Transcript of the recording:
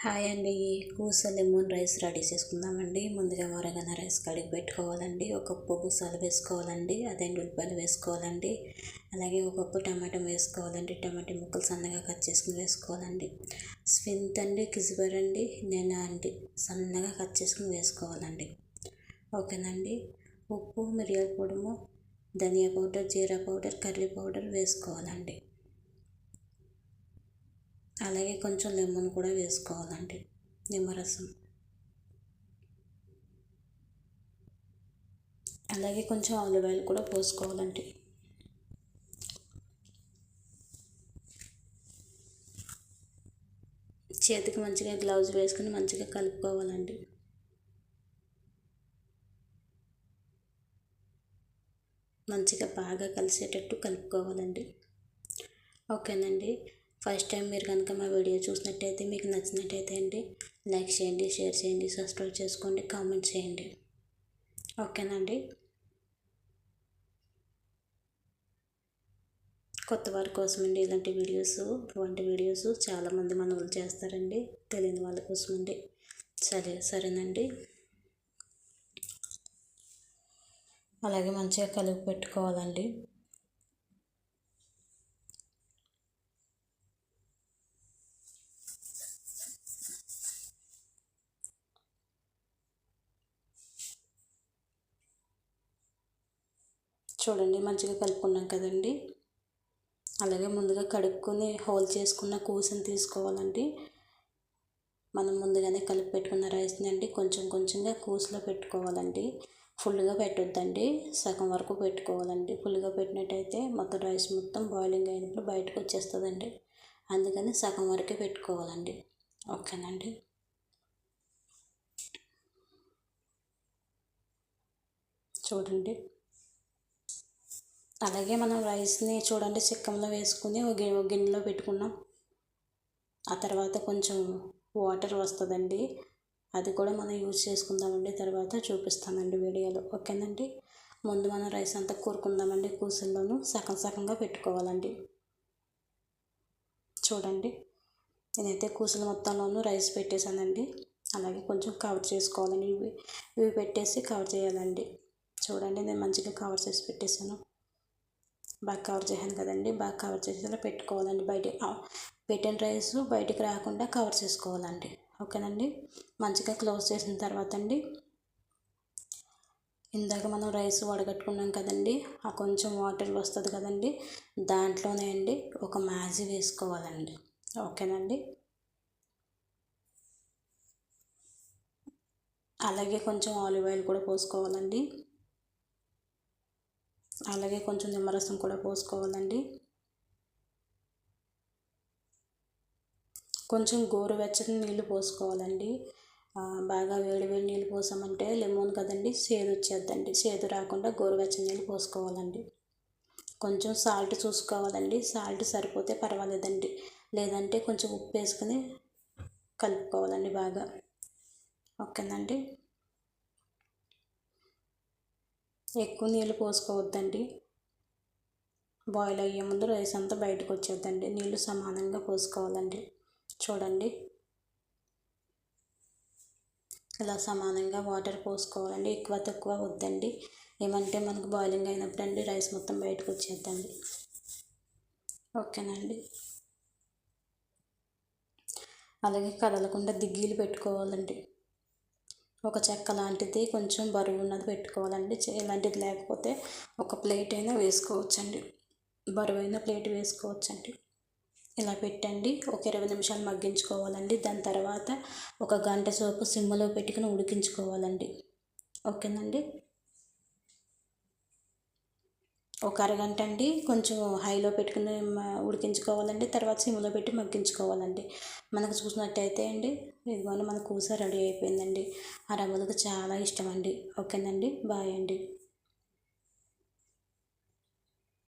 Hi అండి. Koona lemon rice ready చేసుకుందామండి. ముందుగా వరగన రైస్ కడిగి పెట్టుకోవాలండి. ఒక కప్పు బుసాలు వేసుకోవాలండి. అదే ఉల్లిపాయలు వేసుకోవాలండి. అలాగే ఒక కప్పు టమాటా వేసుకోవాలండి. టమాటా ముక్కలు సన్నగా కట్ చేసుకుని వేసుకోవాలండి. స్వింత్ అండి, కిజ్బర్ అండి, నెన అండి సన్నగా కట్ చేసుకుని వేసుకోవాలండి. ఓకేనండి. ఉప్పు, మిరియాల పొడుము, ధనియా పౌడర్, జీరా పౌడర్, కర్రీ పౌడర్ వేసుకోవాలండి. అలాగే కొంచెం లెమన్ కూడా వేసుకోవాలండి, నిమ్మరసం. అలాగే కొంచెం ఆలివ్ ఆయిల్ కూడా పోసుకోవాలండి. చేతికి మంచిగా గ్లౌజ్ వేసుకుని మంచిగా కలుపుకోవాలండి. మంచిగా బాగా కలిసేటట్టు కలుపుకోవాలండి. ఓకేనండి. ఫస్ట్ టైం మీరు కనుక మా వీడియో చూసినట్టయితే మీకు నచ్చినట్టయితే అండి లైక్ చేయండి, షేర్ చేయండి, సబ్స్క్రైబ్ చేసుకోండి, కామెంట్ చేయండి. ఓకేనండి. కొత్త వారి కోసం అండి ఇలాంటి వీడియోస్ చాలామంది మన వాళ్ళు చేస్తారండి, తెలియని వాళ్ళ కోసం అండి. సరేనండి. అలాగే మంచిగా కలిపి పెట్టుకోవాలండి. చూడండి, మంచిగా కలుపుకున్నాం కదండి. అలాగే ముందుగా కడుక్కొని హోల్ చేసుకున్న కూసని తీసుకోవాలండి. మనం ముందుగానే కలిపి పెట్టుకున్న రైస్ని అండి కొంచెం కొంచెంగా కూసులో పెట్టుకోవాలండి. ఫుల్గా పెట్టొద్దండి, సగం వరకు పెట్టుకోవాలండి. ఫుల్గా పెట్టినట్టయితే మొత్తం రైస్ మొత్తం బాయిలింగ్ అయినప్పుడు బయటకు వచ్చేస్తుందండి. అందుకని సగం వరకే పెట్టుకోవాలండి. ఓకేనండి. చూడండి, అలాగే మనం రైస్ని చూడండి చిక్కంలో వేసుకుని ఒక గిన్నెలో పెట్టుకున్నాం. ఆ తర్వాత కొంచెం వాటర్ వస్తుందండి, అది కూడా మనం యూజ్ చేసుకుందామండి. తర్వాత చూపిస్తానండి వీడియోలో. ఓకేనండి. ముందు మనం రైస్ అంతా కూరుకుందామండి. కూసుల్లోనూ సగం సగంగా పెట్టుకోవాలండి. చూడండి, నేనైతే కూసులు మొత్తంలోనూ రైస్ పెట్టేశానండి. అలాగే కొంచెం కవర్ చేసుకోవాలండి. ఇవి పెట్టేసి కవర్ చేయాలండి. చూడండి, నేను మంచిగా కవర్ చేసి పెట్టేశాను. బాగా కవర్ చేశాను కదండి. బాగా కవర్ చేసేలా పెట్టుకోవాలండి. పెట్టిన రైస్ బయటికి రాకుండా కవర్ చేసుకోవాలండి. ఓకేనండి. మంచిగా క్లోజ్ చేసిన తర్వాత అండి, ఇందాక మనం రైస్ వడగట్టుకున్నాం కదండి, ఆ కొంచెం వాటర్ వస్తుంది కదండి, దాంట్లోనే అండి ఒక మ్యాగీ వేసుకోవాలండి. ఓకేనండి. అలాగే కొంచెం ఆలివ్ ఆయిల్ కూడా పోసుకోవాలండి. అలాగే కొంచెం నిమ్మరసం కూడా పోసుకోవాలండి. కొంచెం గోరువెచ్చని నీళ్ళు పోసుకోవాలండి. బాగా వేడి నీళ్ళు పోసామంటే లెమన్ కదండి, సేదు వచ్చేద్దండి. సేదు రాకుండా గోరువెచ్చని నీళ్ళు పోసుకోవాలండి. కొంచెం సాల్ట్ చూసుకోవాలండి. సాల్ట్ సరిపోతే పర్వాలేదండి, లేదంటే కొంచెం ఉప్పు వేసుకుని కలుపుకోవాలండి బాగా. ఓకేనండి. ఎక్కువ నీళ్ళు పోసుకోవద్దండి. బాయిల్ అయ్యే ముందు రైస్ అంతా బయటకు వచ్చేద్దండి. నీళ్ళు సమానంగా పోసుకోవాలండి. చూడండి, ఇలా సమానంగా వాటర్ పోసుకోవాలండి. ఎక్కువ తక్కువ వద్దండి. ఏమంటే మనకు బాయిలింగ్ అయినప్పుడు అండి రైస్ మొత్తం బయటకు వచ్చేద్దండి. ఓకేనండి. అలాగే కదలకుండా దిగ్గీలు పెట్టుకోవాలండి. ఒక చెక్క లాంటిది కొంచెం బరువు ఉన్నది పెట్టుకోవాలండి. ఇలాంటిది లేకపోతే ఒక ప్లేట్ అయినా వేసుకోవచ్చండి, బరువైన ప్లేట్ వేసుకోవచ్చండి. ఇలా పెట్టండి. ఒక 20 నిమిషాలు మగ్గించుకోవాలండి. దాని తర్వాత ఒక గంట సేపు సిమ్లో పెట్టుకుని ఉడికించుకోవాలండి. ఓకేనండి. ఒక అరగంట అండి కొంచెం హైలో పెట్టుకుని ఉడికించుకోవాలండి. తర్వాత సిమ్లో పెట్టి మగ్గించుకోవాలండి. మనకు చూసినట్టయితే అండి, ఇదిగోని మన కూస రెడీ అయిపోయిందండి. ఆ రవ్వలకు చాలా ఇష్టం అండి. ఓకేనండి. బాయ్ అండి.